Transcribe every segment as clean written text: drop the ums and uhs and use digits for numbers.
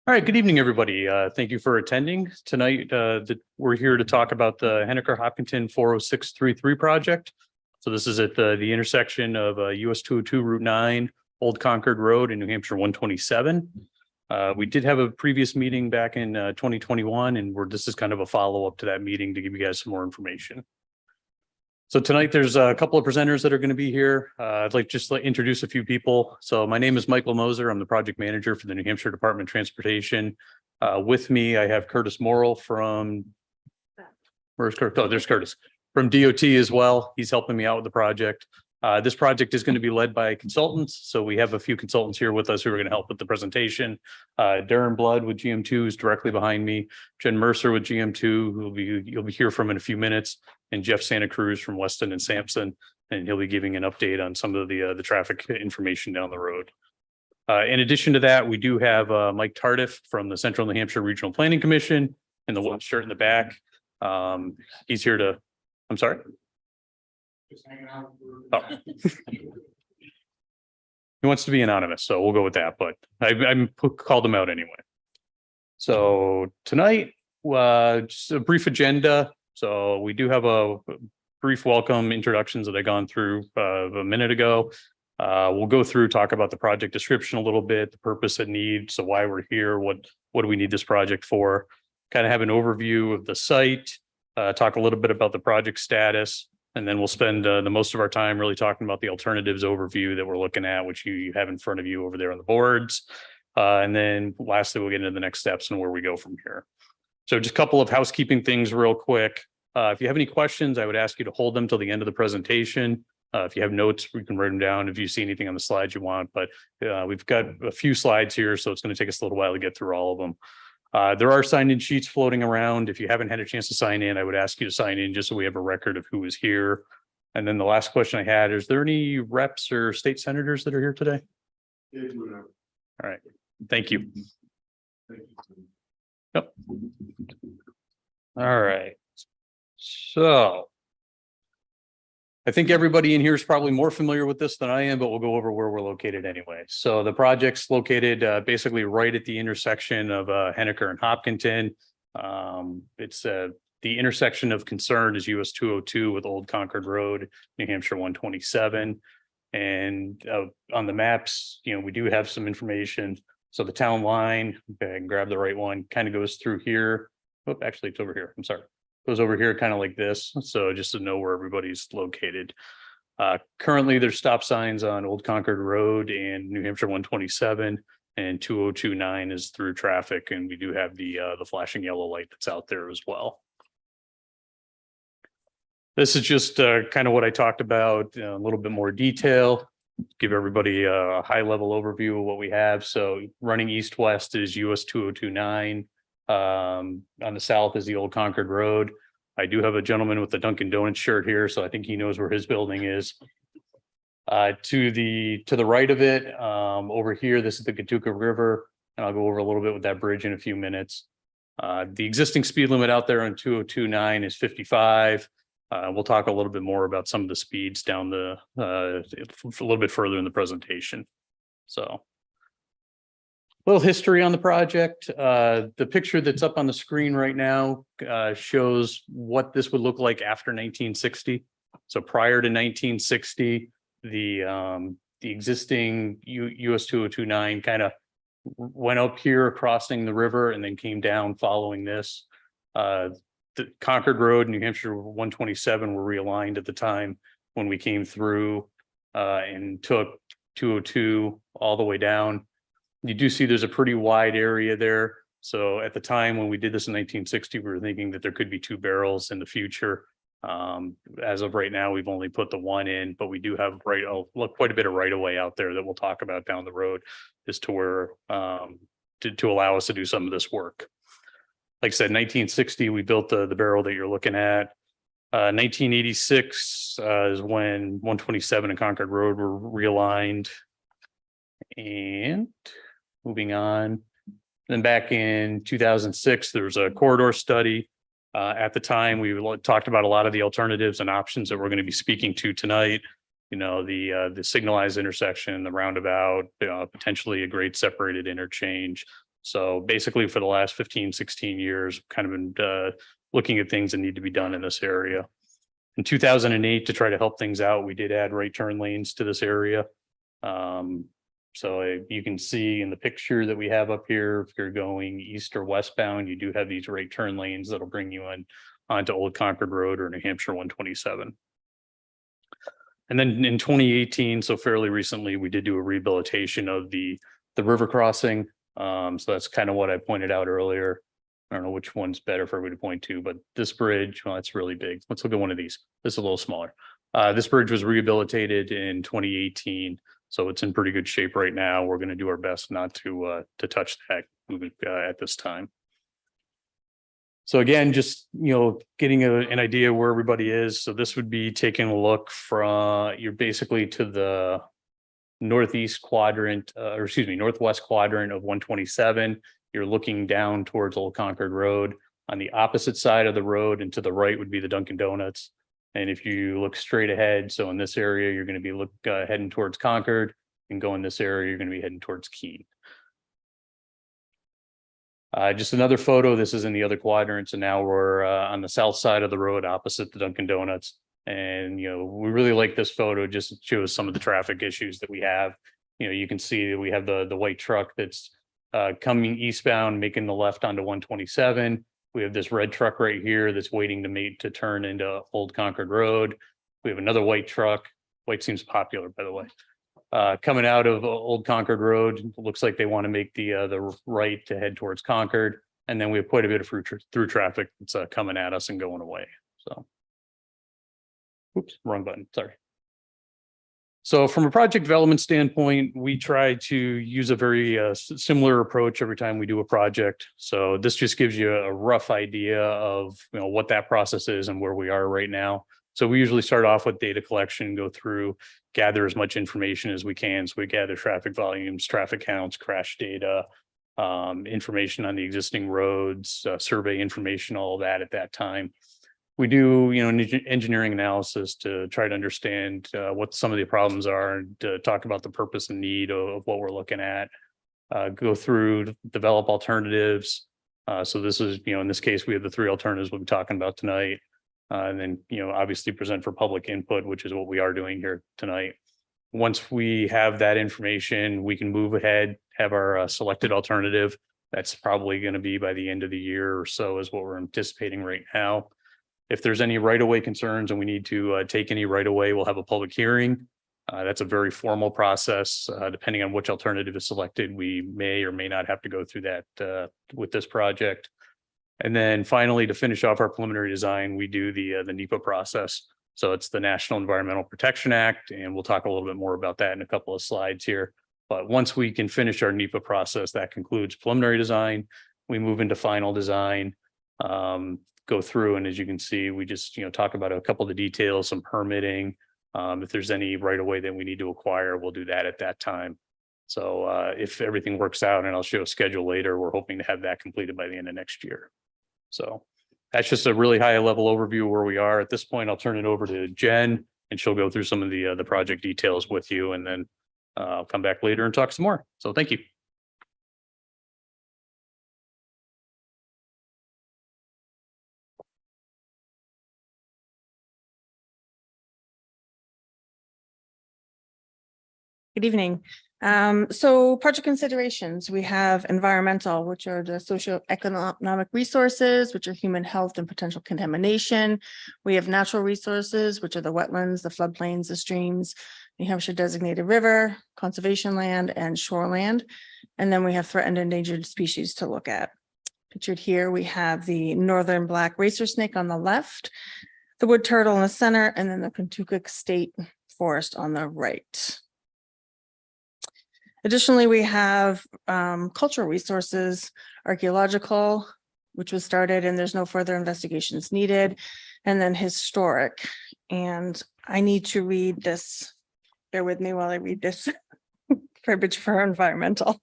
All right, good evening, everybody. Thank you for attending tonight. We're here to talk about the Henniker-Hopkinton 40633 project. So this is at the intersection of US 202 Route 9, Old Concord Road in New Hampshire 127. We did have a previous meeting back in 2021, and this is kind of a follow-up to that meeting to give you guys some more information. So tonight there's a couple of presenters that are going to be here. I'd like just to introduce a few people. So my name is Michael Moser. I'm the project manager for the New Hampshire Department of Transportation. With me, I have Curtis Morrill from, where's Curtis? Oh, there's Curtis from DOT as well. He's helping me out with the project. This project is going to be led by consultants. So we have a few consultants here with us who are going to help with the presentation. Darren Blood with GM2 is directly behind me. Jen Mercer with GM2, you'll be here from in a few minutes, and Jeff Santa Cruz from Weston and Sampson, and he'll be giving an update on some of the traffic information down the road. In addition to that, we do have Mike Tardif from the Central New Hampshire Regional Planning Commission in the white shirt in the back. He's here to, I'm sorry. Just hanging out. Oh. He wants to be anonymous, so we'll go with that, but I called him out anyway. So tonight, just a brief agenda. So we do have a brief welcome introductions that I gone through a minute ago. We'll go through, talk about the project description a little bit, the purpose and need, so why we're here, what do we need this project for, kind of have an overview of the site, talk a little bit about the project status, and then we'll spend the most of our time really talking about the alternatives overview that we're looking at, which you have in front of you over there on the boards. And then lastly, we'll get into the next steps and where we go from here. So just a couple of housekeeping things real quick. If you have any questions, I would ask you to hold them till the end of the presentation. If you have notes, we can write them down if you see anything on the slides you want, but we've got a few slides here, so it's going to take us a little while to get through all of them. There are sign-in sheets floating around. If you haven't had a chance to sign in, I would ask you to sign in just so we have a record of who is here. And then the last question I had, is there any reps or state senators that are here today? All right. Thank you. Yep. All right. So I think everybody in here is probably more familiar with this than I am, but we'll go over where we're located anyway. So the project's located basically right at the intersection of Henniker and Hopkinton. It's the intersection of concern is US 202 with Old Concord Road, New Hampshire 127. And on the maps, we do have some information. So the town line, okay, I can grab the right one, kind of goes through here. Oh, actually, it's over here. I'm sorry. Goes over here kind of like this. So just to know where everybody's located. Currently, there's stop signs on Old Concord Road and New Hampshire 127, and 2029 is through traffic. And we do have the flashing yellow light that's out there as well. This is just kind of what I talked about, a little bit more detail. Give everybody a high level overview of what we have. So running east-west is US 2029. On the south is the Old Concord Road. I do have a gentleman with the Dunkin' Donuts shirt here, so I think he knows where his building is. To the right of it, over here, this is the Gatuka River, and I'll go over a little bit with that bridge in a few minutes. The existing speed limit out there on 2029 is 55. We'll talk a little bit more about some of the speeds down a little bit further in the presentation. So a little history on the project. The picture that's up on the screen right now shows what this would look like after 1960. So prior to 1960, the existing US 2029 kind of went up here crossing the river and then came down following this. The Concord Road, New Hampshire 127 were realigned at the time when we came through and took 202 all the way down. You do see there's a pretty wide area there. So at the time when we did this in 1960, we were thinking that there could be two barrels in the future. As of right now, we've only put the one in, but we do have quite a bit of right of way out there that we'll talk about down the road as to where to allow us to do some of this work. Like I said, 1960, we built the barrel that you're looking at. 1986 is when 127 and Concord Road were realigned. And moving on, then back in 2006, there was a corridor study. At the time, we talked about a lot of the alternatives and options that we're going to be speaking to tonight. The signalized intersection, the roundabout, potentially a grade separated interchange, So basically for the last 15, 16 years, kind of been looking at things that need to be done in this area. In 2008, to try to help things out, we did add right turn lanes to this area. So you can see in the picture that we have up here, if you're going east or westbound, you do have these right turn lanes that'll bring you in onto Old Concord Road or New Hampshire 127. And then in 2018, so fairly recently, we did do a rehabilitation of the river crossing. So that's kind of what I pointed out earlier. I don't know which one's better for me to point to, but this bridge, well, it's really big. Let's look at one of these. This is a little smaller. This bridge was rehabilitated in 2018, so it's in pretty good shape right now. We're going to do our best not to touch that at this time. So again, just getting an idea where everybody is. So this would be taking a look from you're basically to the northwest quadrant of 127. You're looking down towards Old Concord Road. On the opposite side of the road and to the right would be the Dunkin' Donuts. And if you look straight ahead, so in this area, you're going to be heading towards Concord, and go in this area, you're going to be heading towards Keene. Just another photo. This is in the other quadrant. So now we're on the south side of the road opposite the Dunkin' Donuts. And, we really like this photo. Just shows some of the traffic issues that we have. You can see that we have the white truck that's coming eastbound, making the left onto 127. We have this red truck right here that's waiting to turn into Old Concord Road. We have another white truck. White seems popular, by the way. Coming out of Old Concord Road, it looks like they want to make the right to head towards Concord. And then we have quite a bit of through traffic that's coming at us and going away. So, oops, wrong button, sorry. So from a project development standpoint, we try to use a very similar approach every time we do a project. So this just gives you a rough idea of what that process is and where we are right now. So we usually start off with data collection, go through, gather as much information as we can. So we gather traffic volumes, traffic counts, crash data, information on the existing roads, survey information, all that at that time. We do, an engineering analysis to try to understand what some of the problems are, and to talk about the purpose and need of what we're looking at. Go through, develop alternatives. So this is, in this case, we have the 3 alternatives we'll be talking about tonight. And then, obviously present for public input, which is what we are doing here tonight. Once we have that information, we can move ahead, have our selected alternative. That's probably going to be by the end of the year or so is what we're anticipating right now. If there's any right-of-way concerns and we need to take any right-of-way, we'll have a public hearing. That's a very formal process. Depending on which alternative is selected, we may or may not have to go through that with this project. And then finally, to finish off our preliminary design, we do the NEPA process. So it's the National Environmental Protection Act, and we'll talk a little bit more about that in a couple of slides here. But once we can finish our NEPA process, that concludes preliminary design. We move into final design, go through, and as you can see, we just talk about a couple of the details, some permitting. If there's any right of way that we need to acquire, we'll do that at that time. So if everything works out, and I'll show a schedule later, we're hoping to have that completed by the end of next year. So that's just a really high level overview of where we are. At this point, I'll turn it over to Jen, and she'll go through some of the project details with you, and then I'll come back later and talk some more. So thank you. Good evening. So project considerations, we have environmental, which are the socioeconomic resources, which are human health and potential contamination. We have natural resources, which are the wetlands, the floodplains, the streams, New Hampshire designated river, conservation land, and shoreland. And then we have threatened and endangered species to look at. Pictured here, we have the northern black racer snake on the left, the wood turtle in the center, and then the Kentucky State Forest on the right. Additionally, we have cultural resources, archaeological, which was started and there's no further investigations needed, and then historic. And I need to read this. Bear with me while I read this verbiage for environmental.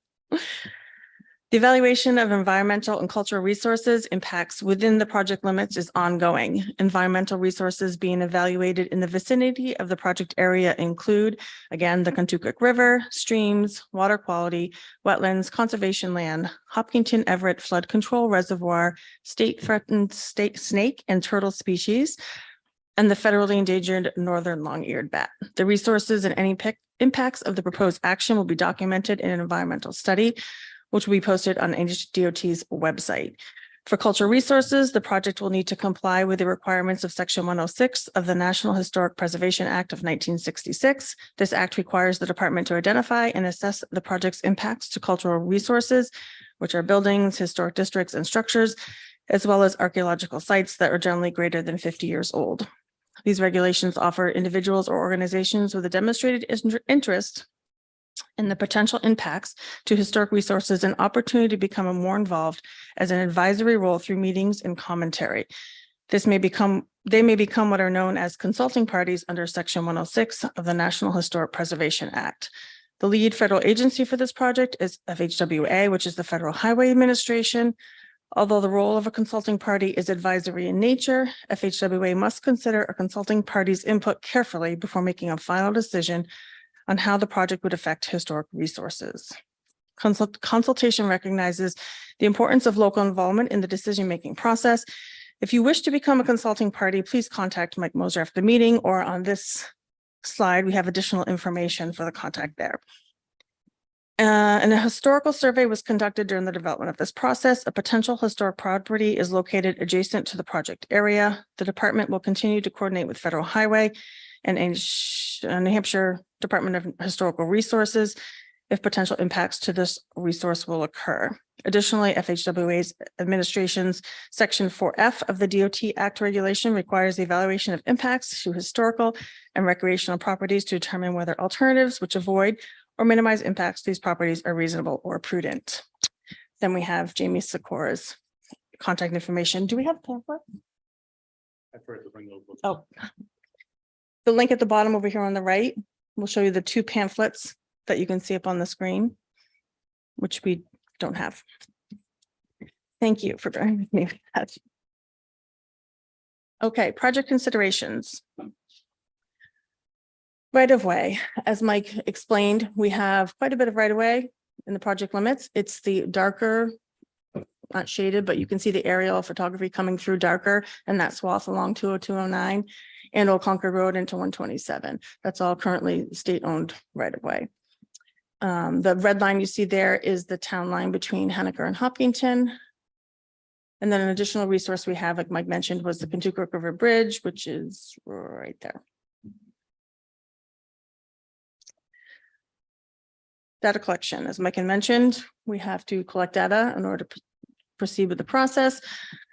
The evaluation of environmental and cultural resources impacts within the project limits is ongoing. Environmental resources being evaluated in the vicinity of the project area include, again, the Kentucky River, streams, water quality, wetlands, conservation land, Hopkinton Everett Flood Control Reservoir, state threatened state snake and turtle species, and the federally endangered northern long-eared bat. The resources and any impacts of the proposed action will be documented in an environmental study, which will be posted on NHDOT's website. For cultural resources, the project will need to comply with the requirements of Section 106 of the National Historic Preservation Act of 1966. This act requires the department to identify and assess the project's impacts to cultural resources, which are buildings, historic districts, and structures, as well as archaeological sites that are generally greater than 50 years old. These regulations offer individuals or organizations with a demonstrated interest in the potential impacts to historic resources an opportunity to become more involved as an advisory role through meetings and commentary. They may become what are known as consulting parties under Section 106 of the National Historic Preservation Act. The lead federal agency for this project is FHWA, which is the Federal Highway Administration. Although the role of a consulting party is advisory in nature, FHWA must consider a consulting party's input carefully before making a final decision on how the project would affect historic resources. Consultation recognizes the importance of local involvement in the decision-making process. If you wish to become a consulting party, please contact Mike Moser after the meeting, or on this slide, we have additional information for the contact there. And a historical survey was conducted during the development of this process. A potential historic property is located adjacent to the project area. The department will continue to coordinate with Federal Highway and New Hampshire Department of Historical Resources if potential impacts to this resource will occur. Additionally, FHWA's administration's Section 4F of the DOT Act regulation requires the evaluation of impacts to historical and recreational properties to determine whether alternatives which avoid or minimize impacts to these properties are reasonable or prudent. Then we have Jamie Sikora's contact information. Do we have a pamphlet? I've heard to bring those books. Oh. The link at the bottom over here on the right will show you the two pamphlets that you can see up on the screen, which we don't have. Thank you for bearing with me with that. Okay, project considerations. Right of way, as Mike explained, we have quite a bit of right of way in the project limits. It's the darker, not shaded, but you can see the aerial photography coming through darker, and that swath along 20209 and Old Concord Road into 127. That's all currently state-owned right of way. The red line you see there is the town line between Henniker and Hopkinton. And then an additional resource we have, like Mike mentioned, was the Kentucky River Bridge, which is right there. Data collection, as Mike had mentioned, we have to collect data in order to proceed with the process.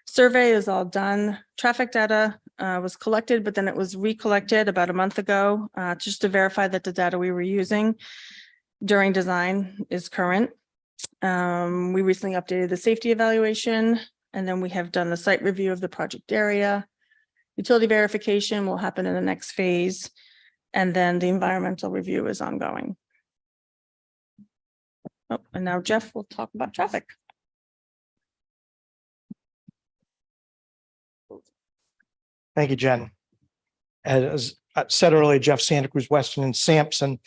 Survey is all done. Traffic data was collected, but then it was recollected about a month ago, just to verify that the data we were using during design is current. We recently updated the safety evaluation, and then we have done the site review of the project area. Utility verification will happen in the next phase, and then the environmental review is ongoing. Oh, and now Jeff will talk about traffic. Thank you, Jen. As I said earlier, Jeff Santa Cruz, Weston and Sampson.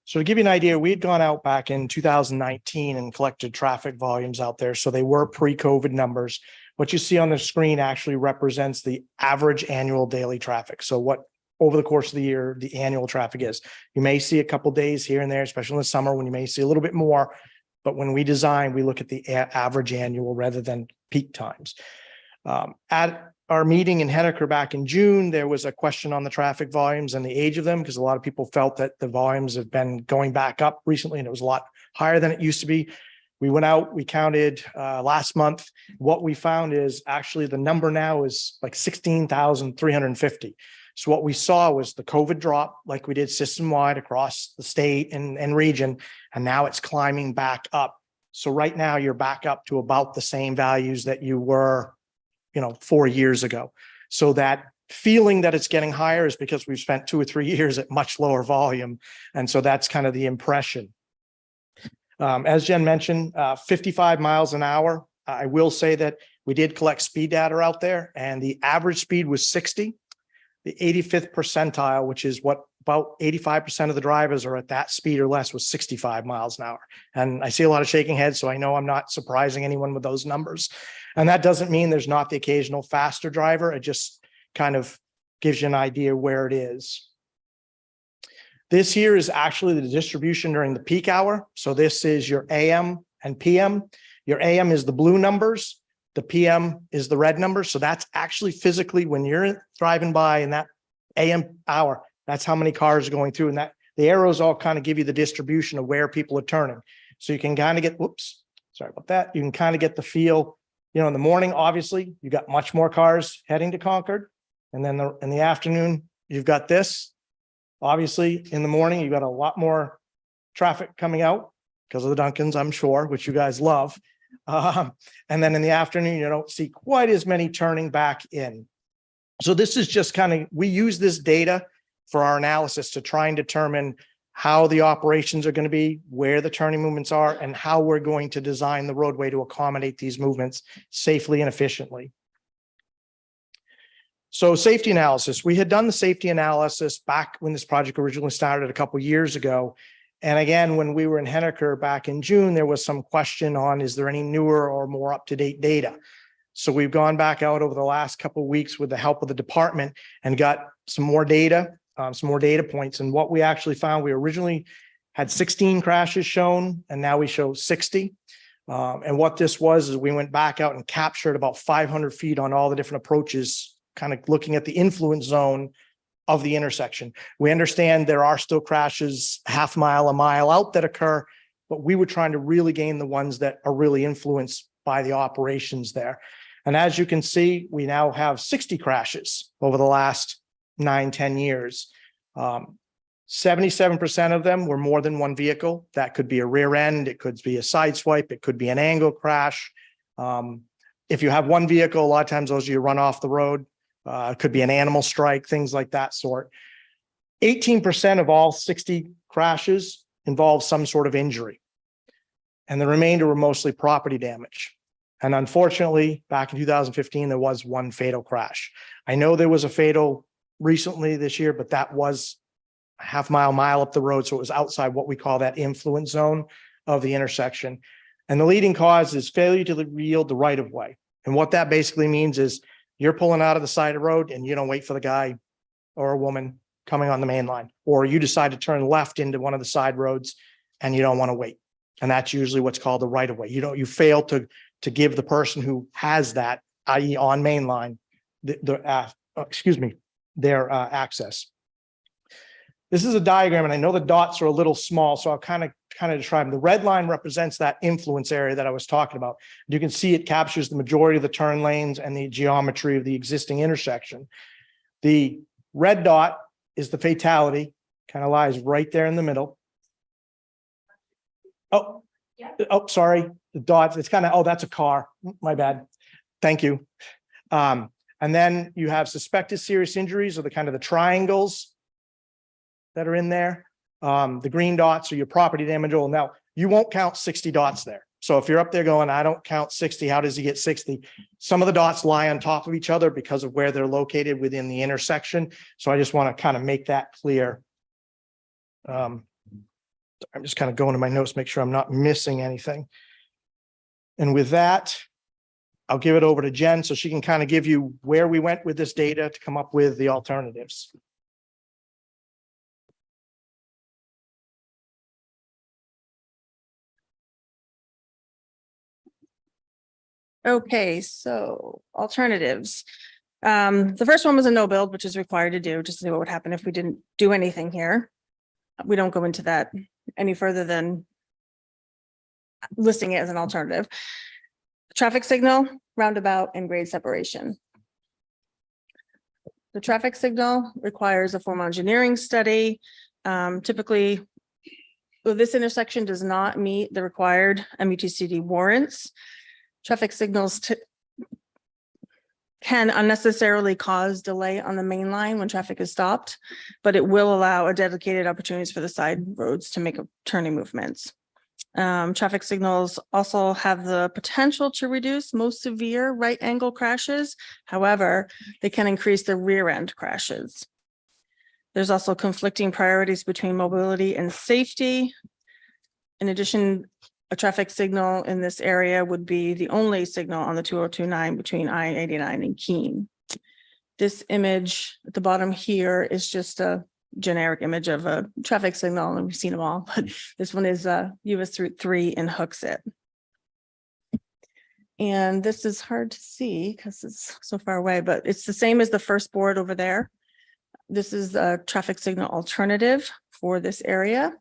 So to give you an idea, we'd gone out back in 2019 and collected traffic volumes out there. So they were pre-COVID numbers. What you see on the screen actually represents the average annual daily traffic. So what over the course of the year, the annual traffic is. You may see a couple days here and there, especially in the summer when you may see a little bit more. But when we design, we look at the average annual rather than peak times. At our meeting in Henniker back in June, there was a question on the traffic volumes and the age of them, because a lot of people felt that the volumes have been going back up recently and it was a lot higher than it used to be. We went out, we counted last month. What we found is actually the number now is like 16,350. So what we saw was the COVID drop, like we did system-wide across the state and region, and now it's climbing back up. So right now you're back up to about the same values that you were 4 years ago. So that feeling that it's getting higher is because we've spent 2 or 3 years at much lower volume. And so that's kind of the impression. As Jen mentioned, 55 miles an hour. I will say that we did collect speed data out there and the average speed was 60. The 85th percentile, which is what about 85% of the drivers are at that speed or less, was 65 miles an hour. And I see a lot of shaking heads, so I know I'm not surprising anyone with those numbers. And that doesn't mean there's not the occasional faster driver. It just kind of gives you an idea where it is. This here is actually the distribution during the peak hour. So this is your AM and PM. Your AM is the blue numbers. The PM is the red numbers. So that's actually physically when you're driving by in that AM hour, that's how many cars are going through, and that the arrows all kind of give you the distribution of where people are turning. So you can kind of get, whoops, sorry about that. You can kind of get the feel, you know, in the morning, obviously you got much more cars heading to Concord. And then in the afternoon, you've got this. Obviously in the morning, you've got a lot more traffic coming out because of the Duncans, I'm sure, which you guys love. And then in the afternoon, you don't see quite as many turning back in. So this is just kind of, we use this data for our analysis to try and determine how the operations are going to be, where the turning movements are, and how we're going to design the roadway to accommodate these movements safely and efficiently. So safety analysis, we had done the safety analysis back when this project originally started a couple of years ago. And again, when we were in Henniker back in June, there was some question on, is there any newer or more up-to-date data? So we've gone back out over the last couple of weeks with the help of the department and got some more data, some more data points. And what we actually found, we originally had 16 crashes shown, and now we show 60. And what this was is we went back out and captured about 500 feet on all the different approaches, kind of looking at the influence zone of the intersection. We understand there are still crashes half mile, a mile out that occur, but we were trying to really gain the ones that are really influenced by the operations there. And as you can see, we now have 60 crashes over the last 9-10 years. 77% of them were more than one vehicle. That could be a rear end, it could be a side swipe, it could be an angle crash. If you have one vehicle, a lot of times those you run off the road. It could be an animal strike, things like that sort. 18% of all 60 crashes involve some sort of injury, and the remainder were mostly property damage. And unfortunately, back in 2015, there was one fatal crash. I know there was a fatal recently this year, but that was a half mile up the road. So it was outside what we call that influence zone of the intersection. And the leading cause is failure to yield the right of way. And what that basically means is you're pulling out of the side of the road and you don't wait for the guy or a woman coming on the main line, or you decide to turn left into one of the side roads and you don't want to wait. And that's usually what's called the right of way. You fail to give the person who has that, i.e. on main line, their access. This is a diagram, and I know the dots are a little small, so I'll kind of describe them. The red line represents that influence area that I was talking about. You can see it captures the majority of the turn lanes and the geometry of the existing intersection. The red dot is the fatality, kind of lies right there in the middle. Oh, sorry, the dots, it's kind of, oh, that's a car, my bad. Thank you. And then you have suspected serious injuries, or the kind of the triangles that are in there. The green dots are your property damage. Now, you won't count 60 dots there. So if you're up there going, I don't count 60, how does he get 60? Some of the dots lie on top of each other because of where they're located within the intersection. So I just want to kind of make that clear. I'm just kind of going to my notes, make sure I'm not missing anything. And with that, I'll give it over to Jen so she can kind of give you where we went with this data to come up with the alternatives. Okay, so alternatives. The first one was a no build, which is required to do, just to see what would happen if we didn't do anything here. We don't go into that any further than listing it as an alternative. Traffic signal, roundabout, and grade separation. The traffic signal requires a formal engineering study. Typically, this intersection does not meet the required MUTCD warrants. Traffic signals can unnecessarily cause delay on the main line when traffic is stopped, but it will allow a dedicated opportunities for the side roads to make turning movements. Traffic signals also have the potential to reduce most severe right angle crashes. However, they can increase the rear end crashes. There's also conflicting priorities between mobility and safety. In addition, a traffic signal in this area would be the only signal on the 2029 between I-89 and Keene. This image at the bottom here is just a generic image of a traffic signal, and we've seen them all, but this one is US Route 3 in Hooksett. And this is hard to see because it's so far away, but it's the same as the first board over there. This is a traffic signal alternative for this area.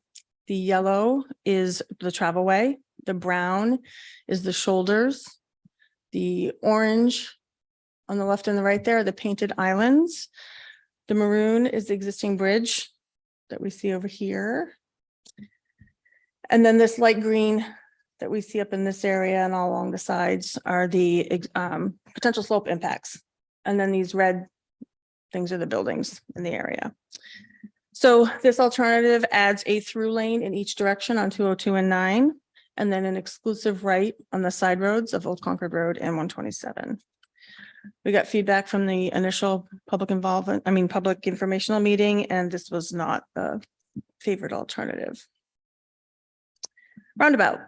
The yellow is the travelway. The brown is the shoulders. The orange on the left and the right there are the painted islands. The maroon is the existing bridge that we see over here. And then this light green that we see up in this area and all along the sides are the potential slope impacts. And then these red things are the buildings in the area. So this alternative adds a through lane in each direction on 202 and 9, and then an exclusive right on the side roads of Old Concord Road and 127. We got feedback from the initial public informational meeting, and this was not a favored alternative. Roundabout.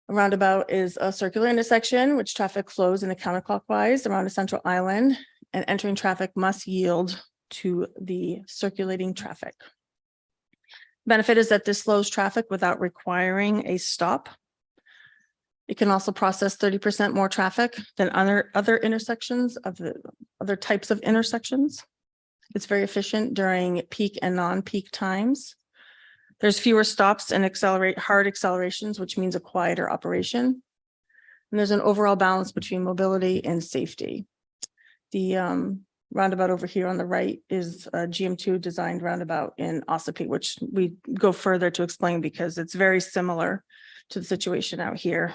A roundabout is a circular intersection which traffic flows in a counterclockwise around a central island, and entering traffic must yield to the circulating traffic. Benefit is that this slows traffic without requiring a stop. It can also process 30% more traffic than other intersections of the other types of intersections. It's very efficient during peak and non-peak times. There's fewer stops and hard accelerations, which means a quieter operation. And there's an overall balance between mobility and safety. The roundabout over here on the right is a GM2 designed roundabout in Ossipee, which we go further to explain because it's very similar to the situation out here.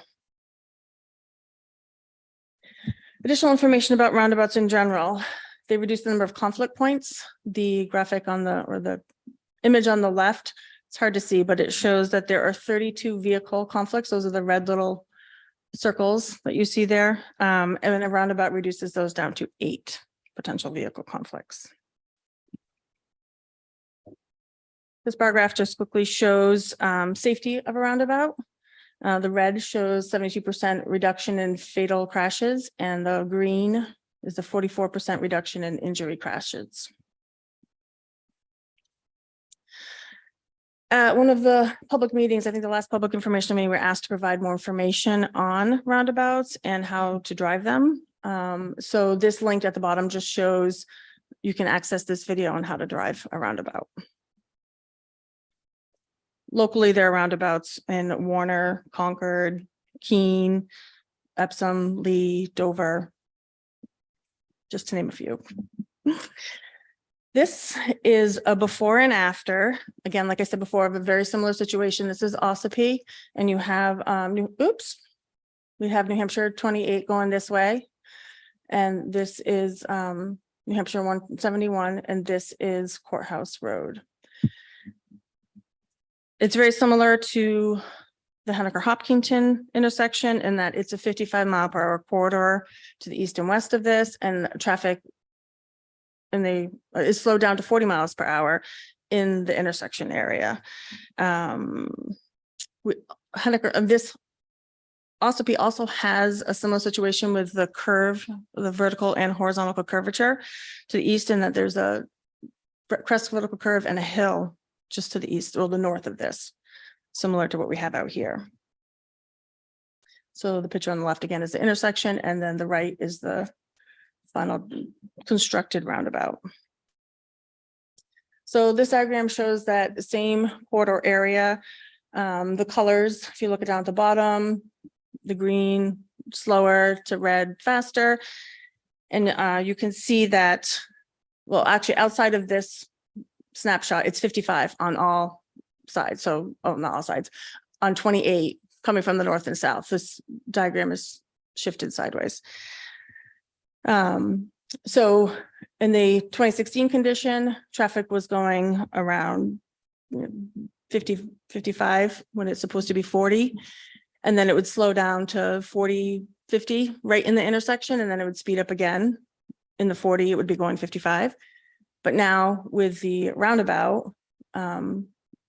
Additional information about roundabouts in general. They reduce the number of conflict points. The graphic on the image on the left, it's hard to see, but it shows that there are 32 vehicle conflicts. Those are the red little circles that you see there. And then a roundabout reduces those down to 8 potential vehicle conflicts. This bar graph just quickly shows safety of a roundabout. The red shows 72% reduction in fatal crashes, and the green is the 44% reduction in injury crashes. At one of the public meetings, I think the last public information meeting, we were asked to provide more information on roundabouts and how to drive them. So this link at the bottom just shows you can access this video on how to drive a roundabout. Locally, there are roundabouts in Warner, Concord, Keene, Epsom, Lee, Dover, just to name a few. This is a before and after. Again, like I said before, of a very similar situation. This is Ossipee, and you have we have New Hampshire 28 going this way, and this is New Hampshire 171, and this is Courthouse Road. It's very similar to the Henniker-Hopkinton intersection in that it's a 55-mile-per-hour corridor to the east and west of this, and traffic is slowed down to 40 miles per hour in the intersection area. Ossipee also has a similar situation with the curve, the vertical and horizontal curvature to the east, in that there's a crest vertical curve and a hill just to the east or the north of this, similar to what we have out here. So the picture on the left again is the intersection, and then the right is the final constructed roundabout. So this diagram shows that the same corridor area, the colors, if you look down at the bottom, the green slower to red faster. And you can see that, well, actually outside of this snapshot, it's 55 on all sides. So, oh, not all sides, on 28 coming from the north and south. This diagram is shifted sideways. So in the 2016 condition, traffic was going around 50, 55 when it's supposed to be 40. And then it would slow down to 40, 50 right in the intersection, and then it would speed up again. In the 40, it would be going 55. But now with the roundabout,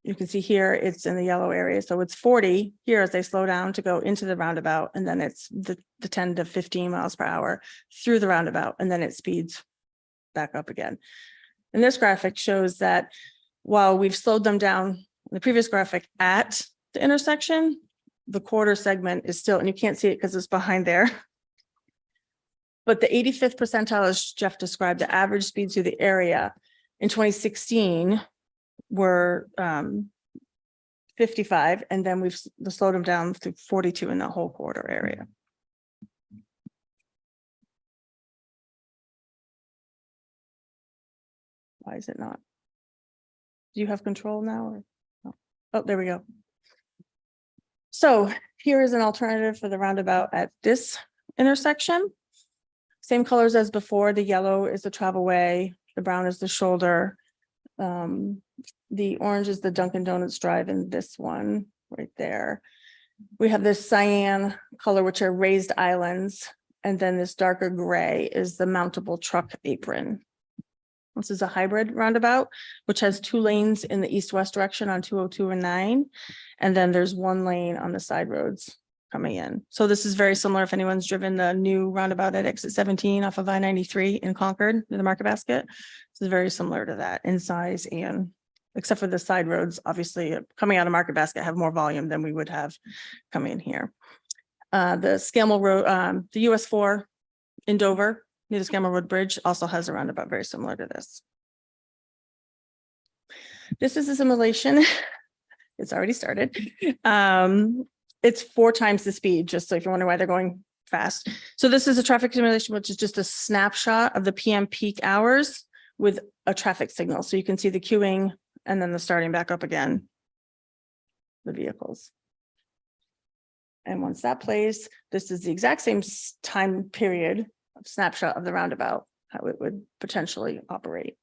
you can see here, it's in the yellow area. So it's 40 here as they slow down to go into the roundabout. And then it's the 10 to 15 miles per hour through the roundabout. And then it speeds back up again. And this graphic shows that while we've slowed them down in the previous graphic at the intersection, the quarter segment is still, and you can't see it because it's behind there. But the 85th percentile, as Jeff described, the average speed through the area in 2016 were 55, and then we've slowed them down to 42 in the whole quarter area. Why is it not? Do you have control now? Or no? Oh, there we go. So here is an alternative for the roundabout at this intersection. Same colors as before. The yellow is the travel way, the brown is the shoulder. The orange is the Dunkin' Donuts drive in this one right there. We have this cyan color, which are raised islands. And then this darker gray is the mountable truck apron. This is a hybrid roundabout, which has 2 lanes in the east-west direction on 202 and 9. And then there's 1 lane on the side roads coming in. So this is very similar if anyone's driven the new roundabout at exit 17 off of I-93 in Concord, near the Market Basket. This is very similar to that in size, and except for the side roads, obviously coming out of Market Basket have more volume than we would have coming in here. The Scammell Road, the US 4 in Dover, near the Scammell Road Bridge, also has a roundabout very similar to this. This is a simulation. It's already started. It's 4 times the speed, just so if you wonder why they're going fast. So this is a traffic simulation, which is just a snapshot of the PM peak hours with a traffic signal. So you can see the queuing and then the starting back up again, the vehicles. And once that plays, this is the exact same time period of snapshot of the roundabout, how it would potentially operate.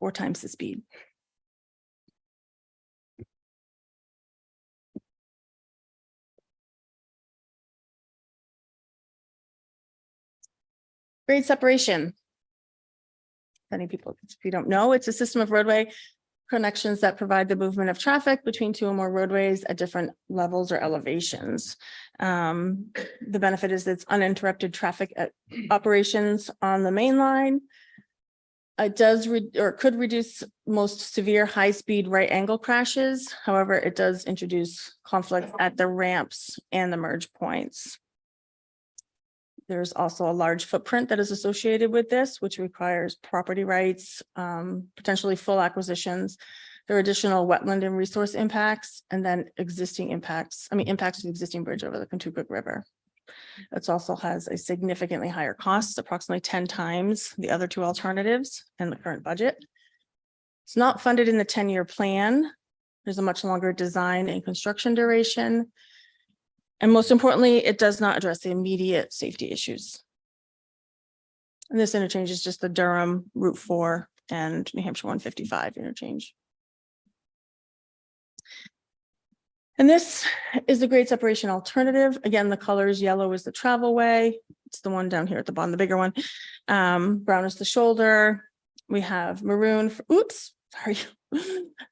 Four times the speed. Grade separation. Many people, if you don't know, it's a system of roadway connections that provide the movement of traffic between 2 or more roadways at different levels or elevations. The benefit is it's uninterrupted traffic operations on the main line. It does could reduce most severe high-speed right-angle crashes. However, it does introduce conflict at the ramps and the merge points. There's also a large footprint that is associated with this, which requires property rights, potentially full acquisitions. There are additional wetland and resource impacts, and then existing impacts. Impacts to the existing bridge over the Kentucky River. It also has a significantly higher cost, approximately 10 times the other 2 alternatives in the current budget. It's not funded in the 10-year plan. There's a much longer design and construction duration. And most importantly, it does not address the immediate safety issues. And this interchange is just the Durham Route 4 and New Hampshire 155 interchange. And this is the grade separation alternative. Again, the colors, yellow is the travel way. It's the one down here at the bottom, the bigger one. Brown is the shoulder. We have maroon,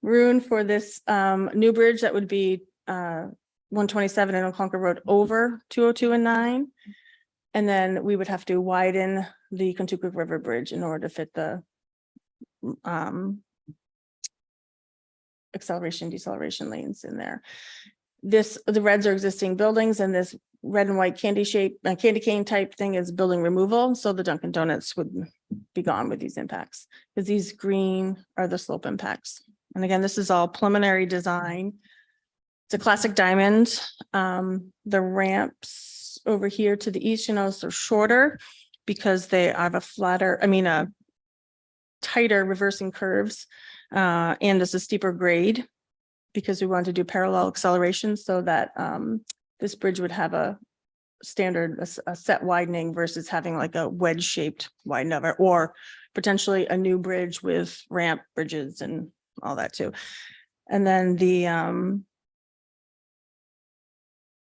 maroon for this new bridge that would be 127 and Concord Road over 202 and 9. And then we would have to widen the Kentucky River Bridge in order to fit the acceleration, deceleration lanes in there. The reds are existing buildings, and this red and white candy cane type thing is building removal. So the Dunkin' Donuts would be gone with these impacts, because these green are the slope impacts. And again, this is all preliminary design. It's a classic diamond. The ramps over here to the east, they're shorter because they have a tighter reversing curves. And this is steeper grade because we want to do parallel acceleration so that this bridge would have a standard, a set widening versus having like a wedge shaped widen over, or potentially a new bridge with ramp bridges and all that too. And then the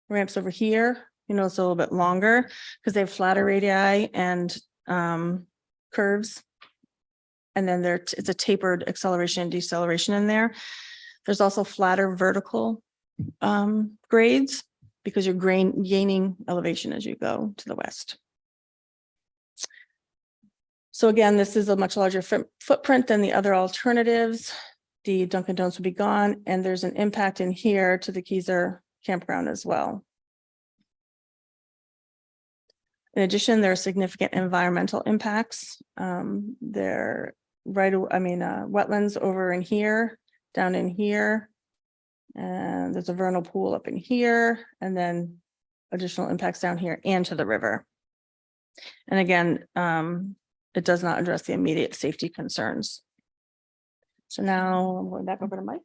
ramps over here, you know, it's a little bit longer because they have flatter radii and curves. And then it's a tapered acceleration and deceleration in there. There's also flatter vertical grades because you're gaining elevation as you go to the west. So again, this is a much larger footprint than the other alternatives. The Dunkin' Donuts will be gone, and there's an impact in here to the Keyser campground as well. In addition, there are significant environmental impacts. Wetlands over in here, down in here. And there's a vernal pool up in here, and then additional impacts down here and to the river. And again, it does not address the immediate safety concerns. So now I'm going back over to Mike.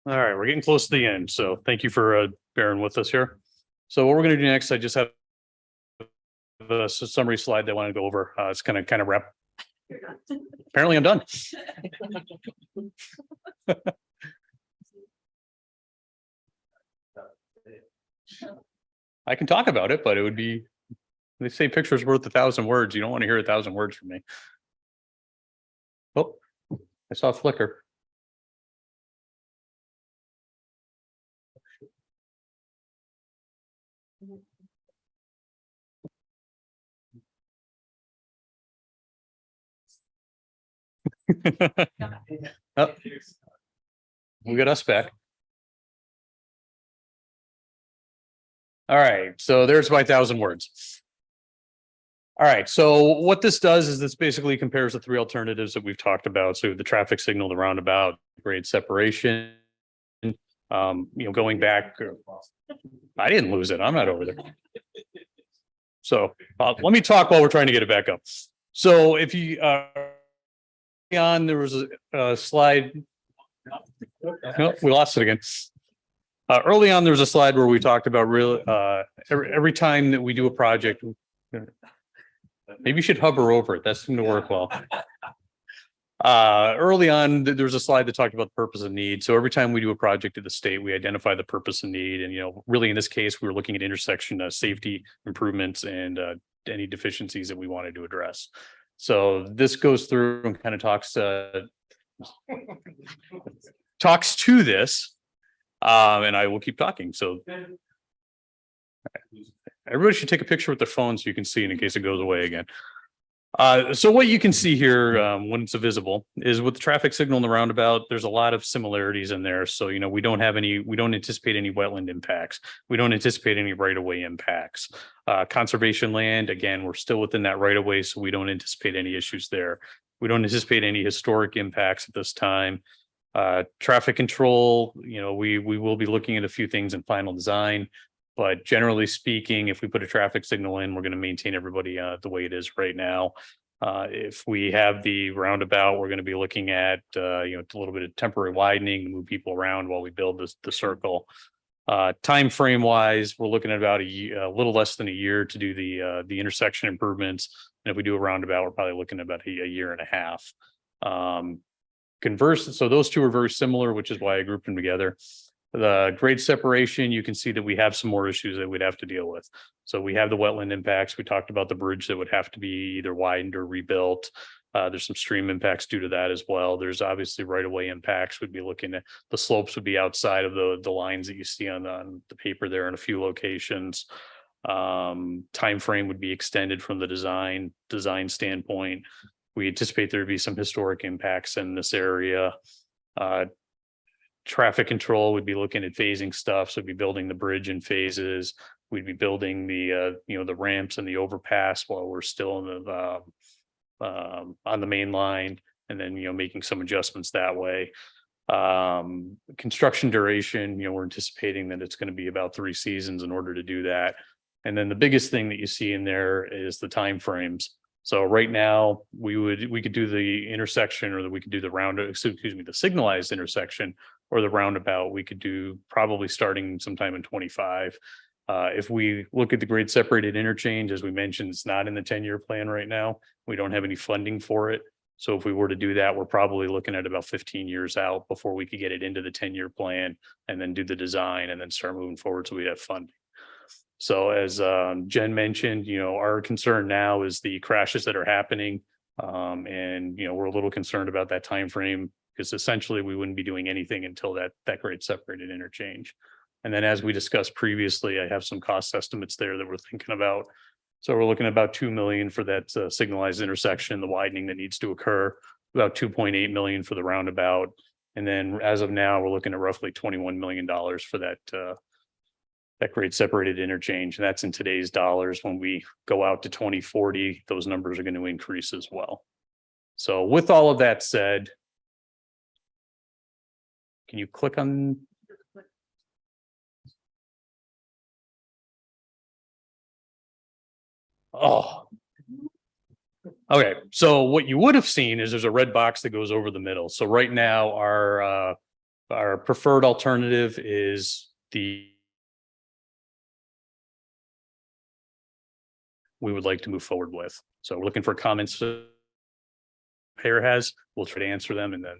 All right, we're getting close to the end, so thank you for bearing with us here. So what we're going to do next, I just have the summary slide that I want to go over. It's kind of wrap. Apparently I'm done. I can talk about it, but it would be, they say pictures worth 1,000 words. You don't want to hear 1,000 words from me. Oh, I saw a flicker. Oh, we got us back. All right, so there's my 1,000 words. All right, so what this does is this basically compares the three alternatives that we've talked about. So the traffic signal, the roundabout, grade separation. Going back, I didn't lose it. I'm not over there. So let me talk while we're trying to get it back up. So if you there was a slide. No, we lost it again. Early on, there was a slide where we talked about every time that we do a project. Maybe you should hover over it. That seemed to work well. Early on, there was a slide that talked about the purpose and need. So every time we do a project at the state, we identify the purpose and need. And, really in this case, we were looking at intersection safety improvements and any deficiencies that we wanted to address. So this goes through and kind of talks to this. And I will keep talking. So everybody should take a picture with their phone so you can see it in case it goes away again. So what you can see here when it's visible is with the traffic signal in the roundabout, there's a lot of similarities in there. So, we don't anticipate any wetland impacts. We don't anticipate any right-of-way impacts. Conservation land, again, we're still within that right-of-way, so we don't anticipate any issues there. We don't anticipate any historic impacts at this time. Traffic control, we will be looking at a few things in final design. But generally speaking, if we put a traffic signal in, we're going to maintain everybody the way it is right now. If we have the roundabout, we're going to be looking at a little bit of temporary widening to move people around while we build the circle. Time frame wise, we're looking at about a little less than a year to do the intersection improvements. And if we do a roundabout, we're probably looking at about a year and a half. Converse, so those two are very similar, which is why I grouped them together. The grade separation, you can see that we have some more issues that we'd have to deal with. So we have the wetland impacts. We talked about the bridge that would have to be either widened or rebuilt. There's some stream impacts due to that as well. There's obviously right-of-way impacts. We'd be looking at the slopes would be outside of the lines that you see on the paper there in a few locations. Time frame would be extended from the design standpoint. We anticipate there to be some historic impacts in this area. Traffic control would be looking at phasing stuff. So we'd be building the bridge in phases. We'd be building the the ramps and the overpass while we're still in on the main line, and then making some adjustments that way. Construction duration, we're anticipating that it's going to be about 3 seasons in order to do that. And then the biggest thing that you see in there is the time frames. So right now, we could do the intersection, or we could do the the signalized intersection or the roundabout. We could do probably starting sometime in 25. If we look at the grade separated interchange, as we mentioned, it's not in the 10-year plan right now. We don't have any funding for it. So if we were to do that, we're probably looking at about 15 years out before we could get it into the 10-year plan and then do the design and then start moving forward so we'd have funding. So as Jen mentioned, our concern now is the crashes that are happening. And we're a little concerned about that time frame, because essentially we wouldn't be doing anything until that grade separated interchange. And then, as we discussed previously, I have some cost estimates there that we're thinking about. So we're looking at about 2 million for that signalized intersection, the widening that needs to occur, about 2.8 million for the roundabout. And then as of now, we're looking at roughly $21 million for that grade separated interchange. And that's in today's dollars. When we go out to 2040, those numbers are going to increase as well. So with all of that said, can you click on? Oh, okay. So what you would have seen is there's a red box that goes over the middle. So right now, our preferred alternative is we would like to move forward with. So we're looking for comments Payer has. We'll try to answer them, and then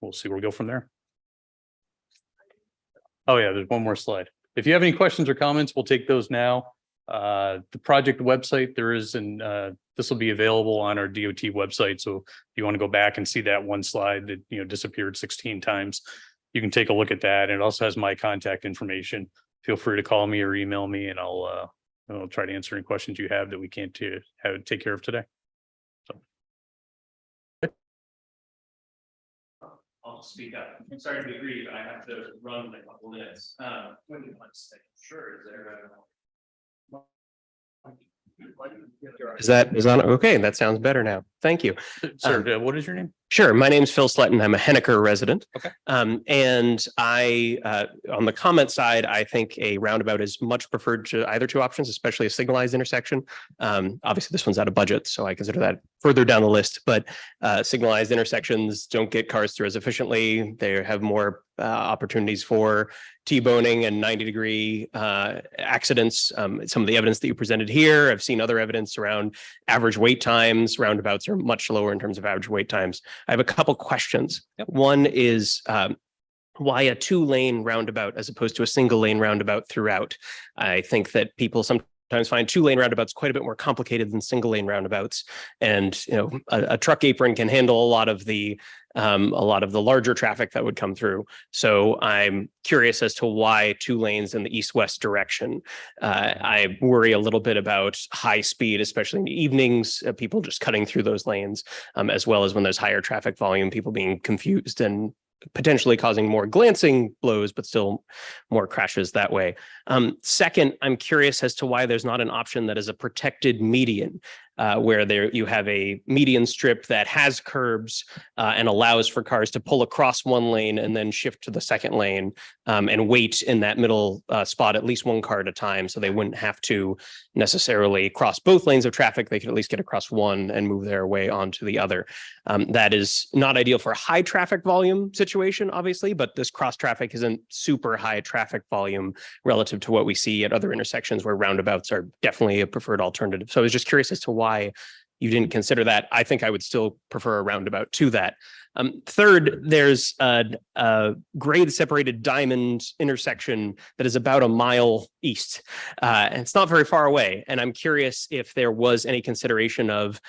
we'll see where we go from there. Oh yeah, there's one more slide. If you have any questions or comments, we'll take those now. The project website, this will be available on our DOT website. So if you want to go back and see that one slide that disappeared 16 times, you can take a look at that. And it also has my contact information. Feel free to call me or email me, and I'll try to answer any questions you have that we can't take care of today. So I'll speak up. I'm sorry to be brief, but I have to run in a couple minutes. Sure, is there Is that okay? That sounds better now. Thank you. Sir, what is your name? Sure. My name's Phil Sletton. I'm a Henniker resident. Okay. And I, on the comment side, I think a roundabout is much preferred to either two options, especially a signalized intersection. Obviously, this one's out of budget, so I consider that further down the list. But signalized intersections don't get cars through as efficiently. They have more opportunities for T-boning and 90-degree accidents. Some of the evidence that you presented here, I've seen other evidence around average wait times. Roundabouts are much lower in terms of average wait times. I have a couple questions. Yep. One is why a 2-lane roundabout as opposed to a single-lane roundabout throughout? I think that people sometimes find 2-lane roundabouts quite a bit more complicated than single-lane roundabouts. And a truck apron can handle a lot of the larger traffic that would come through. So I'm curious as to why 2 lanes in the east-west direction. I worry a little bit about high speed, especially in the evenings, people just cutting through those lanes, as well as when there's higher traffic volume, people being confused and potentially causing more glancing blows, but still more crashes that way. Second, I'm curious as to why there's not an option that is a protected median, where you have a median strip that has curbs and allows for cars to pull across one lane and then shift to the second lane and wait in that middle spot, at least one car at a time. So they wouldn't have to necessarily cross both lanes of traffic. They could at least get across one and move their way onto the other. That is not ideal for a high traffic volume situation, obviously, but this cross traffic isn't super high traffic volume relative to what we see at other intersections where roundabouts are definitely a preferred alternative. So I was just curious as to why you didn't consider that. I think I would still prefer a roundabout to that. Third, there's a grade separated diamond intersection that is about a mile east. And it's not very far away. And I'm curious if there was any consideration of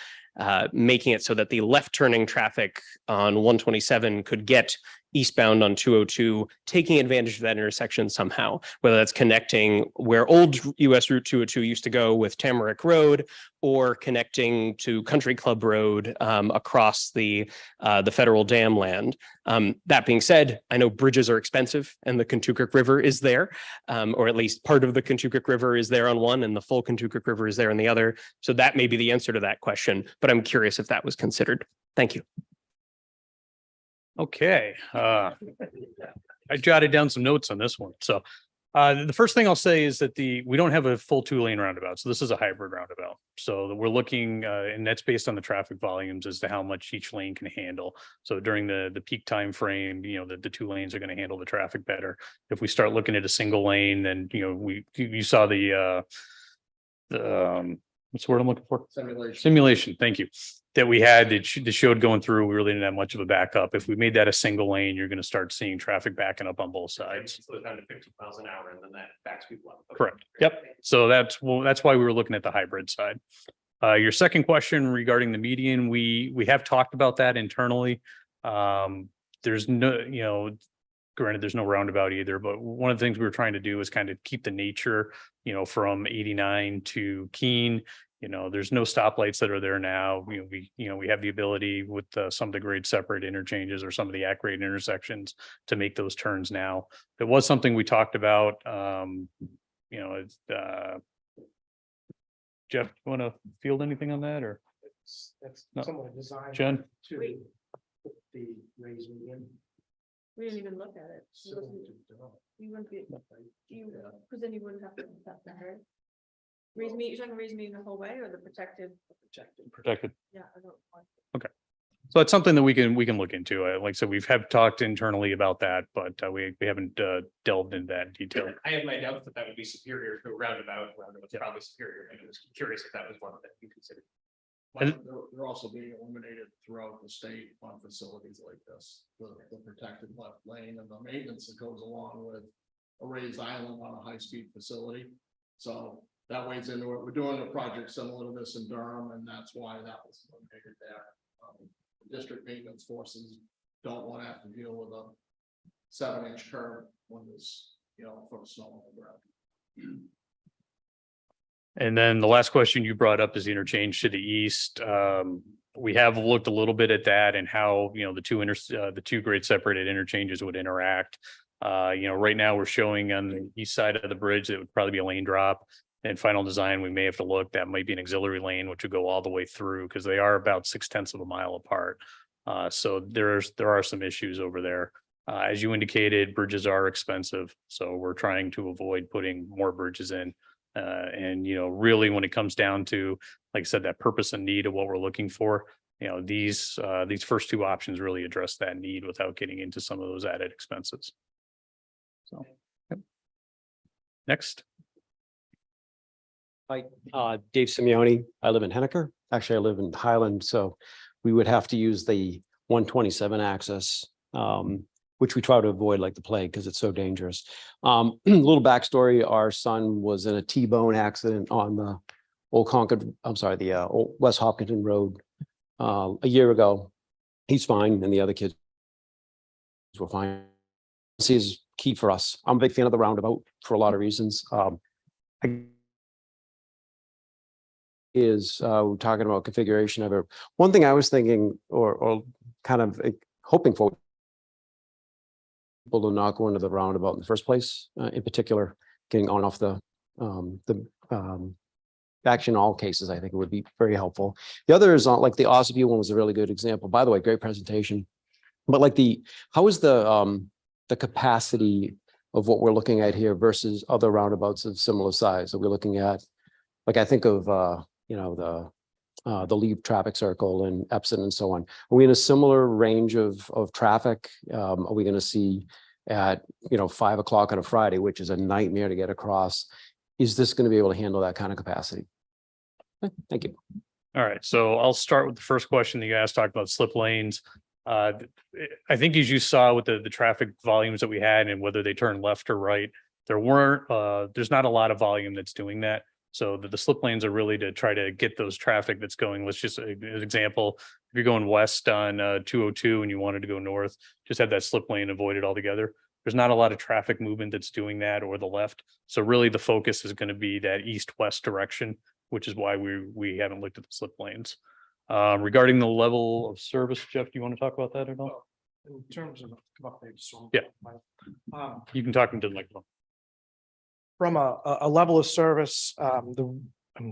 making it so that the left turning traffic on 127 could get eastbound on 202, taking advantage of that intersection somehow, whether that's connecting where old US Route 202 used to go with Tamarack Road, or connecting to Country Club Road across the federal dam land. That being said, I know bridges are expensive and the Kentucky River is there, or at least part of the Kentucky River is there on one and the full Kentucky River is there on the other. So that may be the answer to that question, but I'm curious if that was considered. Thank you. Okay. I jotted down some notes on this one. So The first thing I'll say is that we don't have a full 2-lane roundabout, so this is a hybrid roundabout. So we're looking, and that's based on the traffic volumes as to how much each lane can handle. So during the peak time frame, the 2 lanes are going to handle the traffic better. If we start looking at a single lane, then you saw the what's the word I'm looking for? Simulation. Thank you. That we had that showed going through, we really didn't have much of a backup. If we made that a single lane, you're going to start seeing traffic backing up on both sides. Slow down to 50 miles an hour and then that backs people up. Okay. Correct. Yep. So that's why we were looking at the hybrid side. Your second question regarding the median, we have talked about that internally. There's no, granted, there's no roundabout either, but one of the things we were trying to do is kind of keep the nature, from 89 to Keene. There's no stoplights that are there now. We have the ability with some of the grade separate interchanges or some of the at-grade intersections to make those turns now. It was something we talked about. Jeff, you want to field anything on that, or That's No. somewhat designed Jen? to put the raised median. We didn't even look at it. You wouldn't be, because then you wouldn't have to accept that, right? You're talking raise me the whole way or the protected? Protected? Yeah, I don't want. So it's something that we can look into. Like I said, have talked internally about that, but we haven't delved into that in detail. I have my doubts that would be superior to a roundabout. Roundabout's probably superior. I was curious if that was one that you considered. And- They're also being eliminated throughout the state on facilities like this, the protected left lane and the maintenance that goes along with a raised island on a high-speed facility. So that weighs into it. We're doing a project similar to this in Durham, and that's why that was eliminated there. District maintenance forces don't want to have to deal with a 7-inch curve when there's, for snow on the ground. And then the last question you brought up is the interchange to the east. We have looked a little bit at that and how, the two grade separated interchanges would interact. Right now we're showing on the east side of the bridge, it would probably be a lane drop. And final design, we may have to look, that might be an auxiliary lane, which would go all the way through because they are about 0.6 of a mile apart. So there are some issues over there. As you indicated, bridges are expensive. So we're trying to avoid putting more bridges in. And really when it comes down to, like I said, that purpose and need of what we're looking for, these first two options really address that need without getting into some of those added expenses. So, yep. Next. Hi, Dave Simeone. I live in Henniker. Actually, I live in Highland, so we would have to use the 127 access, which we try to avoid like the plague because it's so dangerous. Little backstory, our son was in a T-bone accident on the old West Hopkinton Road a year ago. He's fine, and the other kids were fine. This is key for us. I'm a big fan of the roundabout for a lot of reasons. We're talking about configuration of it. One thing I was thinking or kind of hoping for people to not go into the roundabout in the first place, in particular, getting on off the actually in all cases, I think it would be very helpful. The other is like the Ossipee one was a really good example. By the way, great presentation. But like how is the capacity of what we're looking at here versus other roundabouts of similar size? Are we looking at, like I think of the Leave traffic circle and Epsom and so on. Are we in a similar range of traffic? Are we going to see at 5 o'clock on a Friday, which is a nightmare to get across? Is this going to be able to handle that kind of capacity? Okay, thank you. All right, so I'll start with the first question that you asked, talked about slip lanes. I think as you saw with the traffic volumes that we had and whether they turn left or right, there's not a lot of volume that's doing that. So the slip lanes are really to try to get those traffic that's going. Let's just an example, if you're going west on 202 and you wanted to go north, just have that slip lane avoided altogether. There's not a lot of traffic movement that's doing that, or the left. So really the focus is going to be that east-west direction, which is why we haven't looked at the slip lanes. Regarding the level of service, Jeff, do you want to talk about that at all? In terms of, come up there, so- Yeah. You can talk into the microphone. From a level of service, I'm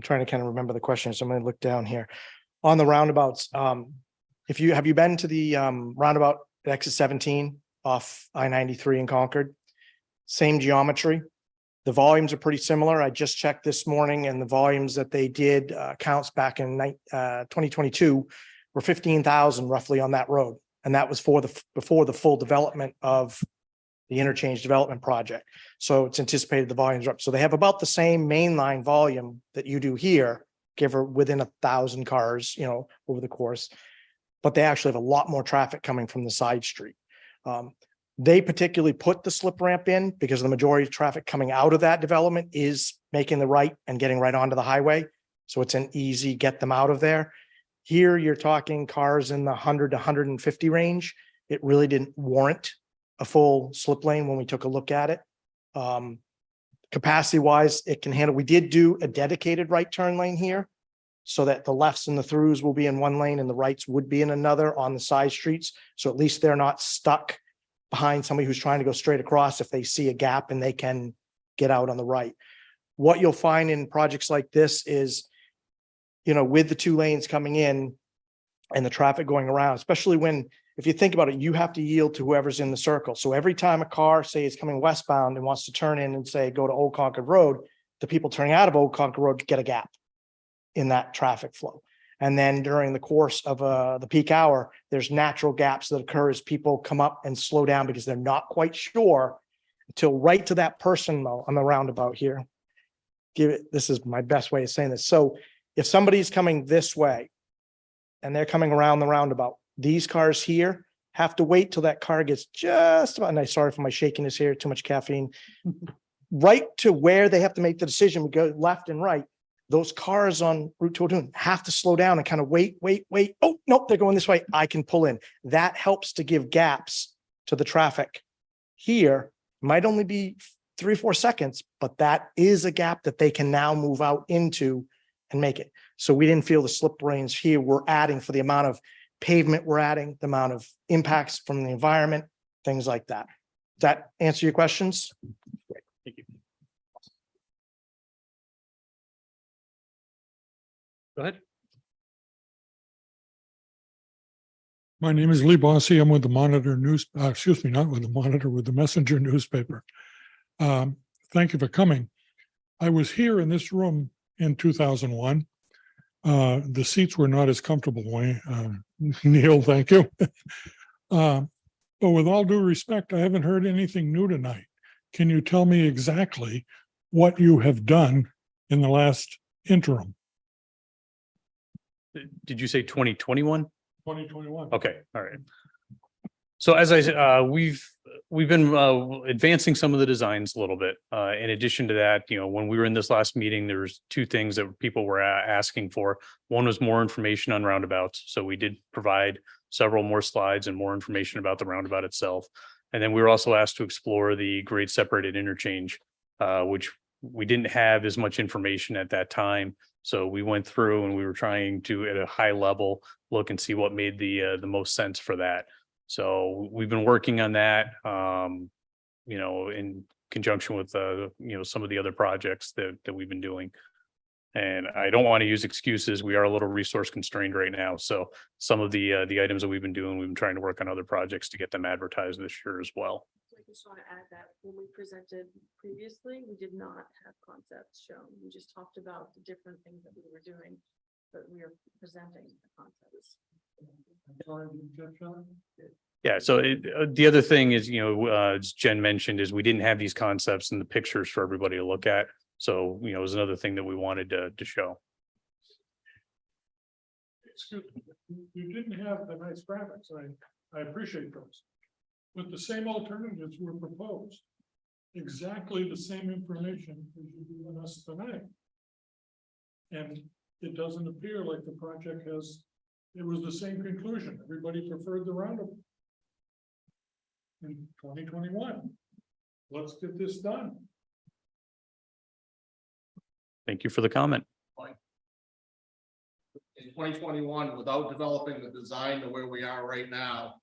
trying to kind of remember the question, so I'm going to look down here. On the roundabouts, have you been to the roundabout at exit 17 off I-93 in Concord? Same geometry, The volumes are pretty similar. I just checked this morning and the volumes that they did counts back in 2022 were 15,000 roughly on that road. And that was before the full development of the interchange development project. So it's anticipated the volumes are up. So they have about the same mainline volume that you do here, give or within 1,000 cars, over the course. But they actually have a lot more traffic coming from the side street. They particularly put the slip ramp in because the majority of traffic coming out of that development is making the right and getting right onto the highway. So it's an easy get them out of there. Here, you're talking cars in the 100 to 150 range. It really didn't warrant a full slip lane when we took a look at it. Capacity wise, it can handle. We did do a dedicated right turn lane here so that the lefts and the throughs will be in one lane and the rights would be in another on the side streets. So at least they're not stuck behind somebody who's trying to go straight across if they see a gap and they can get out on the right. What you'll find in projects like this is, with the 2 lanes coming in and the traffic going around, especially when, if you think about it, you have to yield to whoever's in the circle. So every time a car, say, is coming westbound and wants to turn in and say, go to Old Concord Road, the people turning out of Old Concord Road get a gap in that traffic flow. And then during the course of the peak hour, there's natural gaps that occur as people come up and slow down because they're not quite sure until right to that person though on the roundabout here. This is my best way of saying this. So if somebody's coming this way and they're coming around the roundabout, these cars here have to wait till that car gets just about, and I'm sorry for my shakiness here, too much caffeine, right to where they have to make the decision. We go left and right. Those cars on Route 202 have to slow down and kind of wait. Oh, nope, they're going this way. I can pull in. That helps to give gaps to the traffic. Here might only be 3 or 4 seconds, but that is a gap that they can now move out into and make it. So we didn't feel the slip lanes here we're adding for the amount of pavement we're adding, the amount of impacts from the environment, things like that. Does that answer your questions? Great. Thank you. Go ahead. My name is Lee Bossy. I'm with the Monitor News, not with the Monitor, with the Messenger newspaper. Thank you for coming. I was here in this room in 2001. The seats were not as comfortable, Wayne. Neil, thank you. But with all due respect, I haven't heard anything new tonight. Can you tell me exactly what you have done in the last interim? Did you say 2021? 2021. Okay, all right. So as I said, we've been advancing some of the designs a little bit. In addition to that, when we were in this last meeting, there was 2 things that people were asking for. One was more information on roundabouts. So we did provide several more slides and more information about the roundabout itself. And then we were also asked to explore the grade separated interchange, which we didn't have as much information at that time. So we went through and we were trying to, at a high level, look and see what made the most sense for that. So we've been working on that, in conjunction with, some of the other projects that we've been doing. And I don't want to use excuses. We are a little resource constrained right now. So some of the items that we've been doing, we've been trying to work on other projects to get them advertised this year as well. I just want to add that when we presented previously, we did not have concepts shown. We just talked about the different things that we were doing, but we are presenting the concepts. Yeah, so the other thing is, as Jen mentioned, is we didn't have these concepts and the pictures for everybody to look at. So, it was another thing that we wanted to show. Excuse me, you didn't have the nice graphics. I appreciate those. But the same alternatives were proposed. Exactly the same information as you've given us tonight. And it doesn't appear like the project it was the same conclusion. Everybody preferred the roundabout. In 2021, let's get this done. Thank you for the comment. In 2021, without developing the design to where we are right now,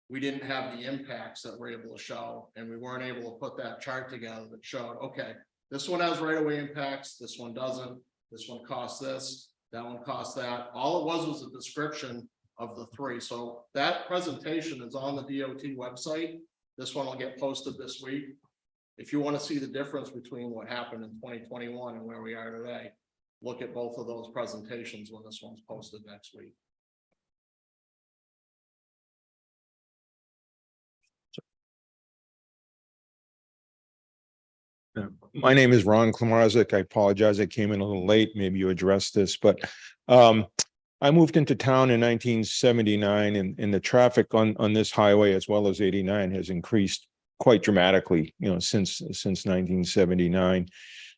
we didn't have the impacts that we're able to show, and we weren't able to put that chart together that showed, okay, this one has right-of-way impacts, this one doesn't, this one costs this, that one costs that. All it was a description of the 3. So that presentation is on the DOT website. This one will get posted this week. if you want to see the difference between what happened in 2021 and where we are today, look at both of those presentations when this one's posted next week. My name is Ron Klamarzik. I apologize. I came in a little late. Maybe you addressed this, but I moved into town in 1979 and the traffic on this highway as well as 89 has increased quite dramatically, since 1979.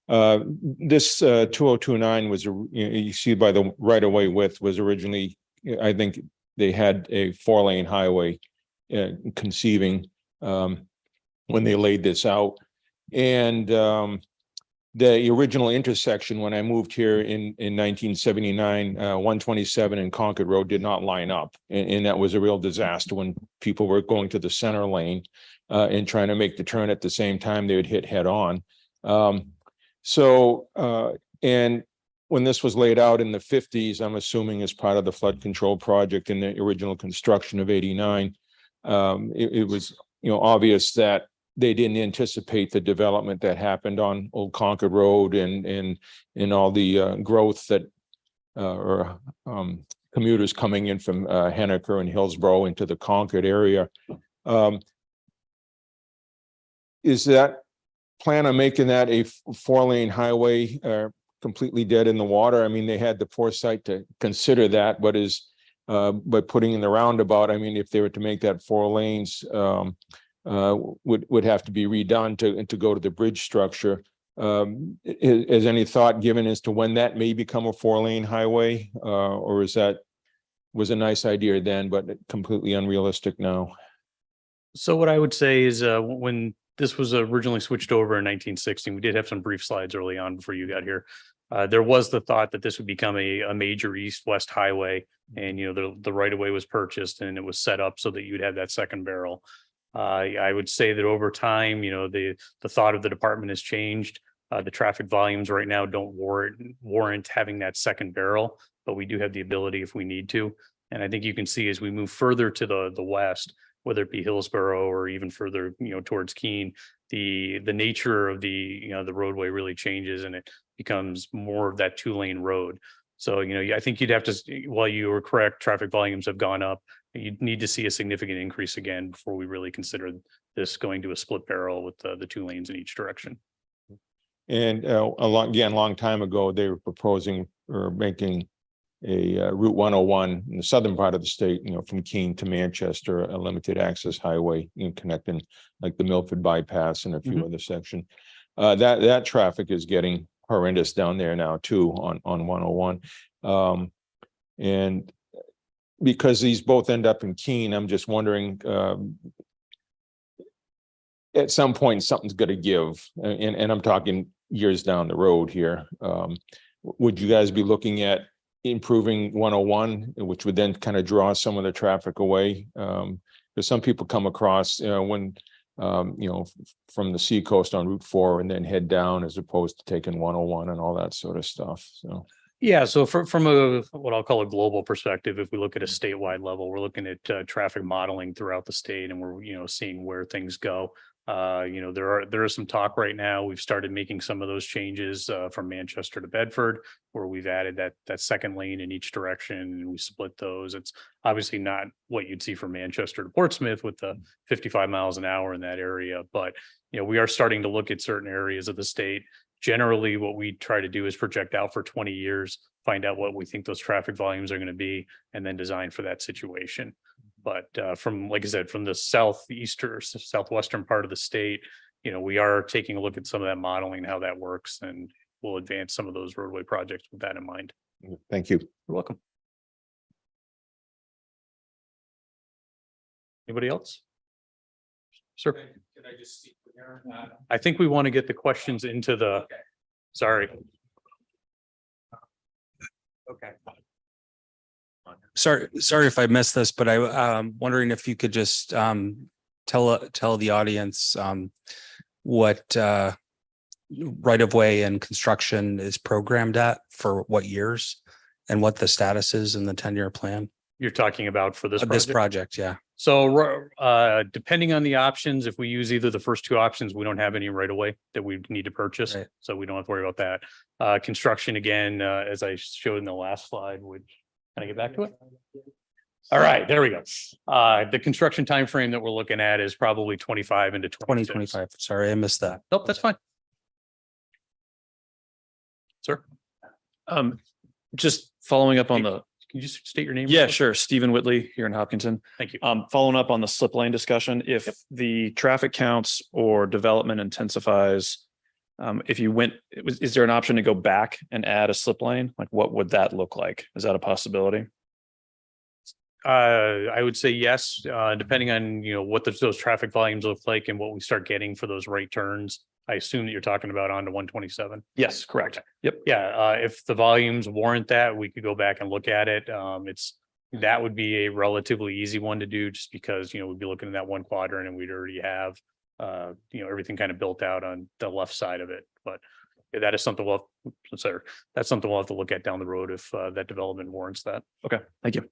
This 2029 was, you see by the right of way width was originally, I think they had a 4-lane highway conceiving when they laid this out. And the original intersection when I moved here in 1979, 127 and Concord Road did not line up. And that was a real disaster when people were going to the center lane and trying to make the turn at the same time they would hit head on. And when this was laid out in the 50s, I'm assuming as part of the flood control project in the original construction of 89, it was obvious that they didn't anticipate the development that happened on Old Concord Road and all the growth that commuters coming in from Henniker and Hillsborough into the Concord area. Is that plan on making that a 4-lane highway completely dead in the water? I mean, they had the foresight to consider that, but by putting in the roundabout, I mean, if they were to make that 4 lanes, would have to be redone to go to the bridge structure. Is any thought given as to when that may become a 4-lane highway, or was a nice idea then, but completely unrealistic now? So what I would say is when this was originally switched over in 1960, we did have some brief slides early on before you got here. There was the thought that this would become a major east-west highway, and the right of way was purchased and it was set up so that you'd have that second barrel. I would say that over time, the thought of the department has changed. The traffic volumes right now don't warrant having that second barrel, but we do have the ability if we need to. And I think you can see as we move further to the west, whether it be Hillsborough or even further, towards Keene, the nature of the roadway really changes and it becomes more of that 2-lane road. So, I think you'd have to, while you were correct, traffic volumes have gone up. You'd need to see a significant increase again before we really consider this going to a split barrel with the 2 lanes in each direction. And long time ago, they were proposing or making a Route 101 in the southern part of the state, from Keene to Manchester, a limited access highway, connecting like the Milford bypass and a few other sections. That traffic is getting horrendous down there now too on 101. And because these both end up in Keene, I'm just wondering, at some point, something's going to give, and I'm talking years down the road here. Would you guys be looking at improving 101, which would then kind of draw some of the traffic away? Because some people come across, when from the seacoast on Route 4 and then head down as opposed to taking 101 and all that sort of stuff. So. Yeah, so from a what I'll call a global perspective, if we look at a statewide level, we're looking at traffic modeling throughout the state, and we're seeing where things go. There is some talk right now. We've started making some of those changes from Manchester to Bedford, where we've added that second lane in each direction, and we split those. It's obviously not what you'd see from Manchester to Portsmouth with the 55 miles an hour in that area, but we are starting to look at certain areas of the state. Generally, what we try to do is project out for 20 years, find out what we think those traffic volumes are going to be, and then design for that situation. But like I said, from the southeast or southwestern part of the state, we are taking a look at some of that modeling, how that works, and we'll advance some of those roadway projects with that in mind. Thank you. You're welcome. Anybody else? Sir. Can I just speak here? I think we want to get the questions into the, sorry. Okay. Sorry if I missed this, but I'm wondering if you could just tell the audience what right of way and construction is programmed at for what years and what the status is in the 10-year plan. You're talking about for this This project? project, yeah. So depending on the options, if we use either the first two options, we don't have any right away that we need to purchase. Right. So we don't have to worry about that. Construction again, as I showed in the last slide, which, can I get back to it? All right, there we go. The construction time frame that we're looking at is probably 25 into 26. 2025. Sorry, I missed that. Nope, that's fine. Sir, Just following up on the, can you just state your name? yeah, sure. Stephen Whitley here in Hopkinton. Thank you. Following up on the slip lane discussion, if the traffic counts or development intensifies, if you went, is there an option to go back and add a slip lane? Like, what would that look like? Is that a possibility? I would say yes, depending on, what those traffic volumes look like and what we start getting for those right turns. I assume that you're talking about onto 127. Yes, correct. Yep. Yeah, if the volumes warrant that, we could go back and look at it. That would be a relatively easy one to do just because, we'd be looking at that one quadrant and we'd already have, everything kind of built out on the left side of it. But that is something that's something we'll have to look at down the road if that development warrants that. Okay, thank you.